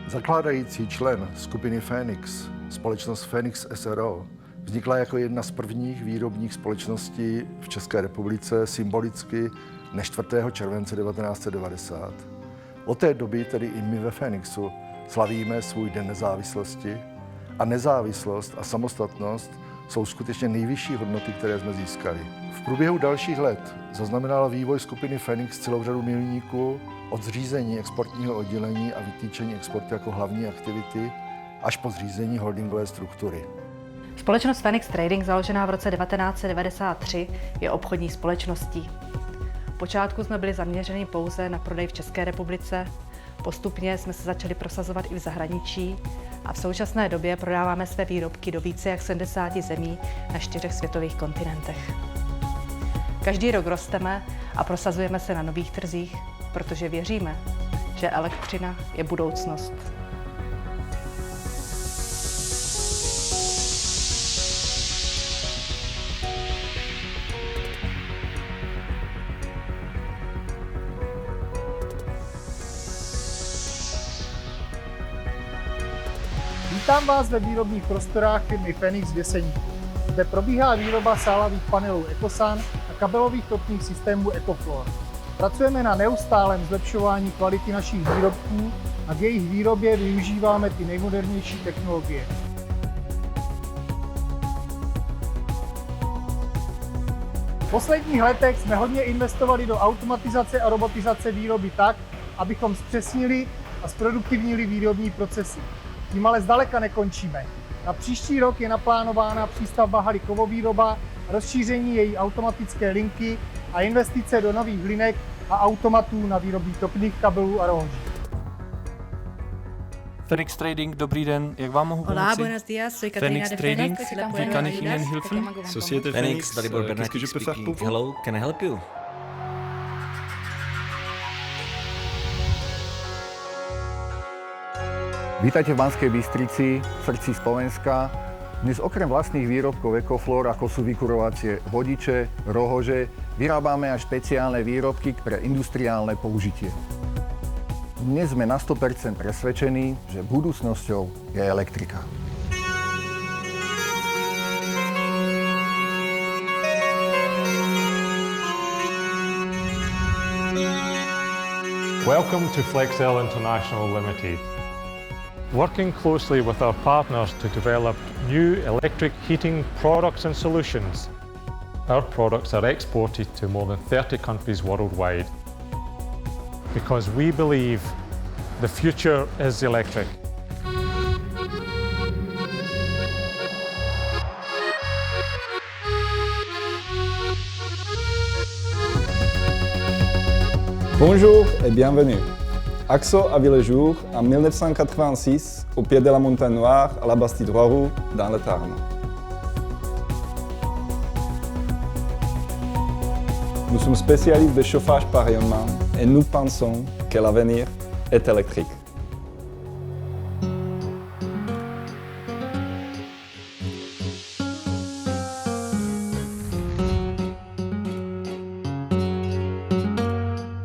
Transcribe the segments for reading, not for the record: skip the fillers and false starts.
Zakládající člen skupiny Phoenix, společnost Phoenix SRO, vznikla jako jedna z prvních výrobních společností v České republice symbolicky dne 4. července 1990. Od té doby tedy i my ve Phoenixu slavíme svůj den nezávislosti a nezávislost a samostatnost jsou skutečně nejvyšší hodnoty, které jsme získali. V průběhu dalších let zaznamenala vývoj skupiny Phoenix celou řadu milníků od zřízení exportního oddělení a vytýčení exportu jako hlavní aktivity až po zřízení holdingové struktury. Společnost Phoenix Trading, založená v roce 1993, je obchodní společností. V počátku jsme byli zaměřeni pouze na prodej v České republice, postupně jsme se začali prosazovat i v zahraničí a v současné době prodáváme své výrobky do více jak 70 zemí na 4 světových kontinentech. Každý rok rosteme a prosazujeme se na nových trzích, protože věříme, že elektřina je budoucnost. Vítám vás ve výrobních prostorách firmy Phoenix v Jeseníku. Zde probíhá výroba sálavých panelů EcoSun a kabelových topných systémů EcoFloor. Pracujeme na neustálém zlepšování kvality našich výrobků a v jejich výrobě využíváme ty nejmodernější technologie. V posledních letech jsme hodně investovali do automatizace a robotizace výroby tak, abychom zpřesnili a zproduktivnili výrobní procesy. Tím ale zdaleka nekončíme. Na příští rok je naplánována přístavba haly kovovýroba, rozšíření její automatické linky a investice do nových linek a automatů na výrobu topných kabelů a rohoží. Phoenix Trading, dobrý den, jak vám mohu pomoci? Hola, buenos días, soy Katarina Phoenix de Trading, Phoenix. wie kann ich Ihnen helfen? Société Phoenix, Dalibor Bernati speaking. Hello, can I help you? Vítajte v Banskej Bystrici, v srdci Slovenska. Dnes okrem vlastných výrobkov EcoFloor, ako sú vykurovacie vodiče, rohože, vyrábame aj špeciálne výrobky pre industriálne použitie. Dnes sme na 100% presvedčení, že budúcnosťou je elektrika. Welcome to Flexel International Limited. Working closely with our partners to develop new electric heating products and solutions. Our products are exported to more than 30 countries worldwide because we believe the future is electric. Bonjour et bienvenue. Axo a vu le jour en 1986 au pied de la Montagne Noire à la Bastide-Roiroux dans le Tarn. Nous sommes spécialistes de chauffage par rayonnement et nous pensons que l'avenir est électrique.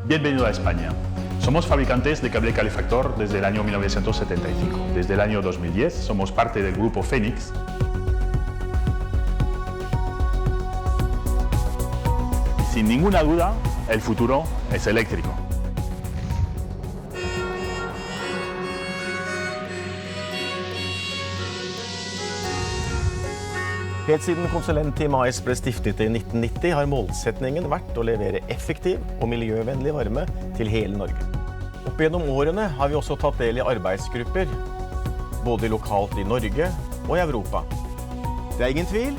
Bienvenido a España. Somos fabricantes de cable calefactor desde el año 1975. Desde el año 2010 somos parte del grupo Phoenix. Y sin ninguna duda, el futuro es eléctrico. Helt siden konsulentteamet AS ble stiftet i 1990 har målsetningen vært å levere effektiv og miljøvennlig varme til hele Norge. Opp gjennom årene har vi også tatt del i arbeidsgrupper, både lokalt i Norge og i Europa. Det er ingen tvil,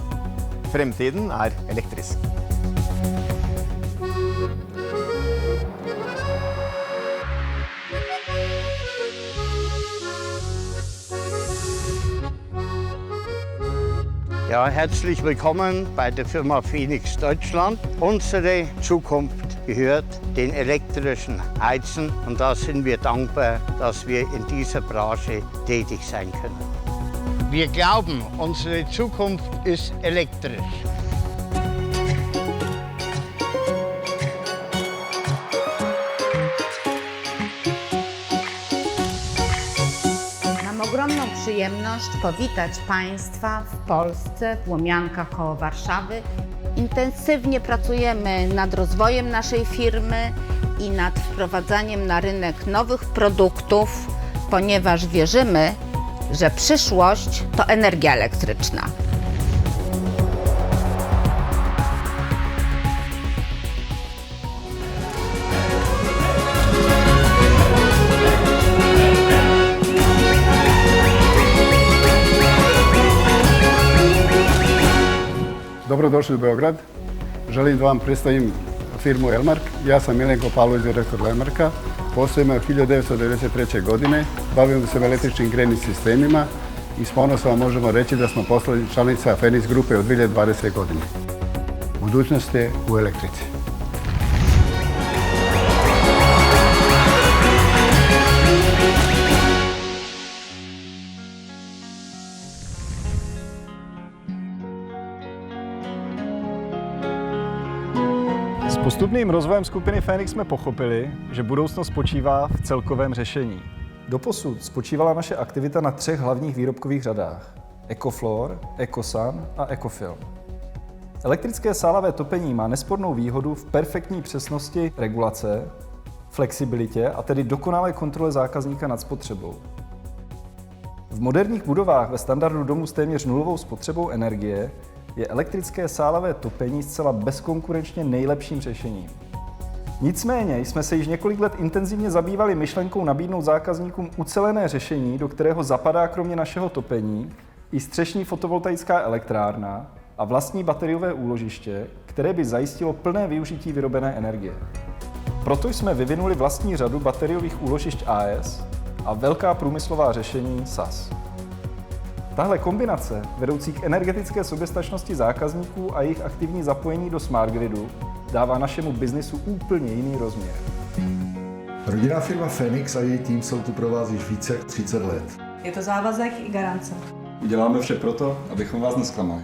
fremtiden er elektrisk. Ja, herzlich willkommen bei der Firma Phoenix Deutschland. Unsere Zukunft gehört den elektrischen Heizen und da sind wir dankbar, dass wir in dieser Branche tätig sein können. Wir glauben, unsere Zukunft ist elektrisch. przyjemność powitać Państwa w Polsce, w Łomiankach koło Warszawy. Intensywnie pracujemy nad rozwojem naszej firmy i nad wprowadzaniem na rynek nowych produktów, ponieważ wierzymy, że przyszłość to energia elektryczna. Dobrodošli u Beograd. Želim da vam predstavim firmu Elmark. Ja sam Milenko Pavlović, direktor Elmarka. Postojimo od 1993. godine. Bavimo se električnim grejnim sistemima i s ponosom vam možemo reći da smo postali članica Phoenix grupe od 2020. godine. Budućnost je u elektrici. S postupným rozvojem skupiny Phoenix jsme pochopili, že budoucnost spočívá v celkovém řešení. Doposud spočívala naše aktivita na 3 hlavních výrobkových řadách: EcoFloor, EcoSun a EcoFilm. Elektrické sálavé topení má nespornou výhodu v perfektní přesnosti regulace, flexibilitě a tedy dokonalé kontrole zákazníka nad spotřebou. V moderních budovách ve standardu domu s téměř nulovou spotřebou energie je elektrické sálavé topení zcela bezkonkurenčně nejlepším řešením. Nicméně jsme se již několik let intenzivně zabývali myšlenkou nabídnout zákazníkům ucelené řešení, do kterého zapadá kromě našeho topení i střešní fotovoltaická elektrárna a vlastní bateriové úložiště, které by zajistilo plné využití vyrobené energie. Proto jsme vyvinuli vlastní řadu bateriových úložišť AES a velká průmyslová řešení SAS. Tahle kombinace, vedoucí k energetické soběstačnosti zákazníků a jejich aktivní zapojení do smart gridu, dává našemu biznisu úplně jiný rozměr. Rodinná firma Phoenix a její tým jsou tu pro vás již více jak 30 let. Je to závazek i garance. Uděláme vše proto, abychom vás nesklamali.